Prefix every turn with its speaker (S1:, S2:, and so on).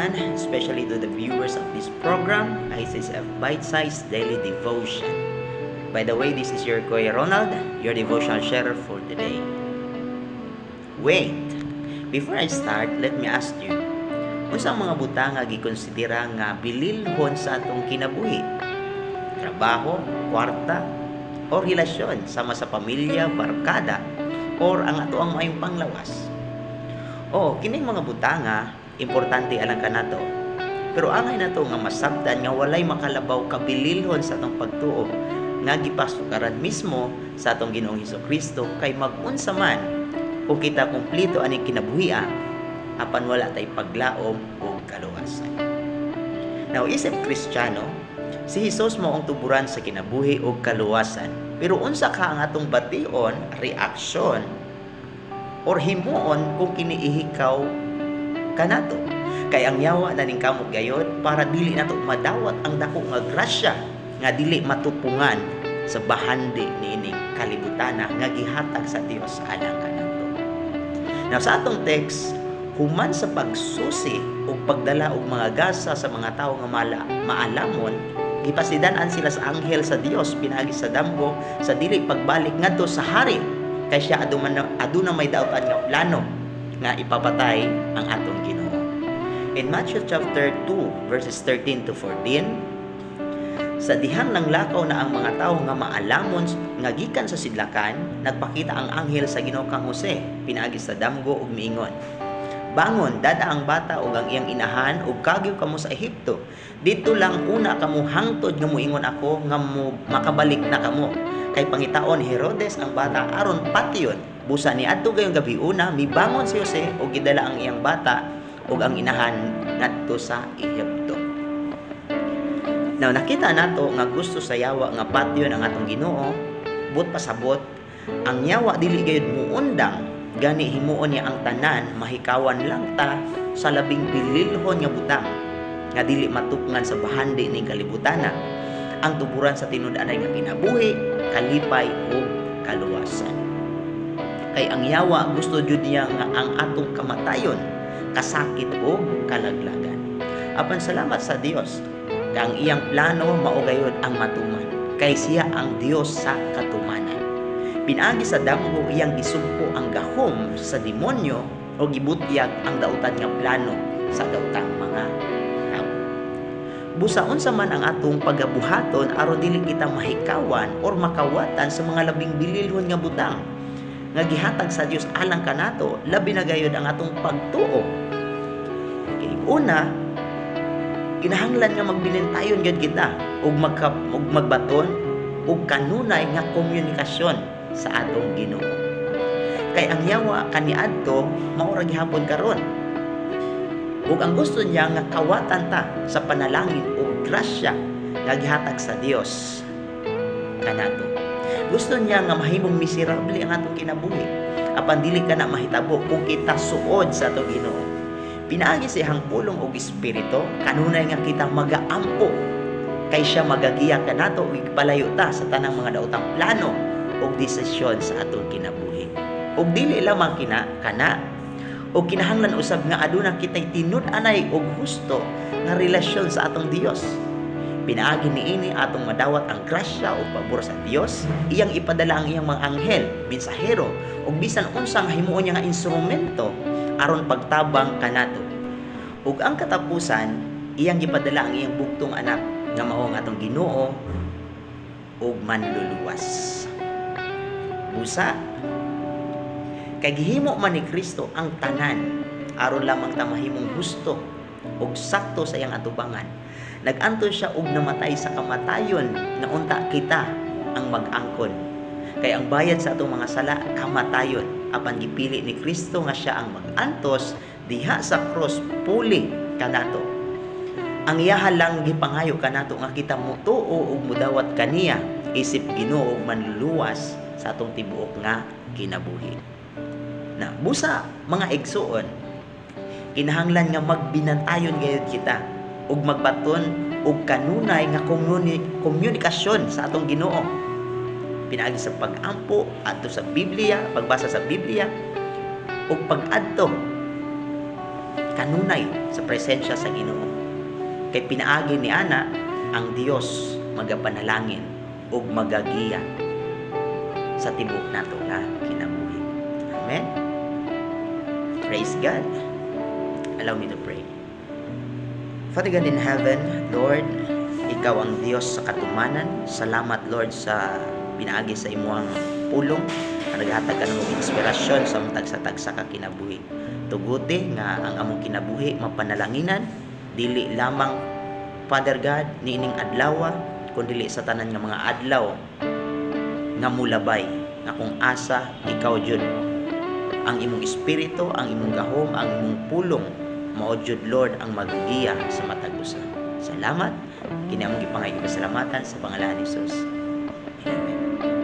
S1: everyone, especially to the viewers of this program, ICSF Bite-Sized Daily Devotion. By the way, this is your Kuya Ronald, your devotional sharer for today. Wait, before I start, let me ask you, unsang mga butang nga gikonsidera nga bililhon sa atong kinabuhi? Trabaho, kwarta, o relasyon sama sa pamilya, barkada, or ang ato ang maayong panglawas? Kining mga butanga, importante alang ka nato. Pero angay nato nga masabdan nga walay makalabaw kabililhon sa atong pagtuo nga gipasukaran mismo sa atong Ginoong Hesukristo kay mag-unsa man kung kita kumplito ani kinabuhia apan wala tay paglaom o kaluwasan. Now, isip Kristiyano, si Hesus mao ang tuburan sa kinabuhi o kaluwasan. Pero unsa ka ang atong bation, reaksyon or himuon kung kiniihikaw kanato? Kay ang yawa na ning kamot gayod para dili nato madawat ang dako nga grasya nga dili matupungan sa bahandi niining kalibutana nga gihatag sa Dios alang kanato. Now sa atong text, human sa pagsusi o pagdala og mga gasa sa mga tawo nga maalamon, gipasidan-an sila sa anghel sa Dios pinaagi sa damgo sa dili pagbalik ngadto sa hari kay siya aduna may daotan nga plano nga ipapatay ang atong Ginoo. In Matthew chapter 2 verses 13 to 14, sa dihang ng lakaw na ang mga tawo nga maalamon nga gikan sa sidlakan, nagpakita ang anghel sa Ginoo kang Jose pinaagi sa damgo ug miingon, "Bangon, dada ang bata ug ang iyang inahan ug kagyo kamo sa Ehipto. Dito lang una kamo hangtod nga moingon ako nga makabalik na kamo. Kay pangitaon ni Herodes ang bata aron patyon. Busa ni adto gayong gabi una mibangon si Jose ug gidala ang iyang bata ug ang inahan ngadto sa Ehipto." Now nakita nato nga gusto sa yawa nga patyon ang atong Ginoo, but pasabot ang yawa dili gayud muundang gani himuon niya ang tanan mahikawan lang ta sa labing bililhon nga butang nga dili matupngan sa bahandi ning kalibutana, ang tuburan sa tinud-anay nga kinabuhi, kalipay ug kaluwasan. Kay ang yawa gusto jud niya nga ang atong kamatayon, kasakit ug kalaglagan. Apan salamat sa Dios kay ang iyang plano mao gayud ang matuman, kay siya ang Dios sa katumanan. Pinaagi sa damgo iyang gisugpo ang gahom sa demonyo o gibutyag ang dautan nga plano sa daotang mga tao. Busaon sa man ang atong pagabuhaton aron dili kita mahikawan or makawatan sa mga labing bililhon nga butang nga gihatag sa Dios alang kanato, labi na gayud ang atong pagtuo. Kay una, kinahanglan nga magbinintayon gyud kita ug magbaton ug kanunay nga komunikasyon sa atong Ginoo. Kay ang yawa kaniadto mao ra gihapon karon. Ug ang gusto niya nga kawatan ta sa panalangin o grasya nga gihatag sa Dios kanato. Gusto niya nga mahimong miserable ang atong kinabuhi apan dili kana mahitabo kung kita suod sa atong Ginoo. Pinaagi sa iyang pulong og espiritu kanunay nga kita magaampo kay siya magagiya kanato ug ipalayo ta sa tanang mga daotang plano ug desisyon sa atong kinabuhi. Ug dili lamang kana o kinahanglan usab nga aduna kitay tinud-anay og husto nga relasyon sa atong Dios. Pinaagi niini atong madawat ang grasya o pabor sa Dios, iyang ipadala ang iyang mga anghel, mensahero ug bisan unsang himuon niya nga instrumento aron pagtabang kanato. Ug ang katapusan, iyang gipadala ang iyang bugtong anak nga mao ang atong Ginoo ug manluluwas. Busa kay gihimo man ni Kristo ang tanan aron lamang ta mahimong husto ug sakto sa iyang atubangan. Nag-anton siya og namatay sa kamatayon na unta kita ang mag-angkon. Kay ang bayad sa atong mga sala kamatayon, apan gipili ni Kristo nga siya ang mag-antos diha sa cross puli kanato. Ang iyaha lang gipangayo kanato nga kita mutuo ug mudawat kaniya isip Ginoo ug manluluwas sa atong tibuok nga kinabuhi. Na busa mga igsuon, kinahanglan nga magbinantayon gayud kita ug magbaton og kanunay nga komunikasyon sa atong Ginoo. Pinaagi sa pag-ampo adto sa Biblia, pagbasa sa Biblia ug pag-adto kanunay sa presensya sa Ginoo. Kay pinaagi ni ana ang Dios magapanalangin ug magagiya sa tibok nato nga kinabuhi. Amen. Praise God. Allow me to pray. Father God in heaven, Lord, Ikaw ang Diyos sa katumanan. Salamat, Lord, sa binaagi sa imuang pulong na naghatag ka ng inspirasyon sa mong tagsa-tagsa ka kinabuhi. Tuguti nga ang among kinabuhi mapanalanginan, dili lamang, Father God, niining adlaw, kundi sa tanan nga mga adlaw nga mulabay, nga kung asa Ikaw jud ang imong espiritu, ang imong gahom, ang imong pulong, mao jud Lord ang maggiya sa matag usa. Salamat, kini among gipangay pasalamatan sa pangalan ni Jesus. Amen.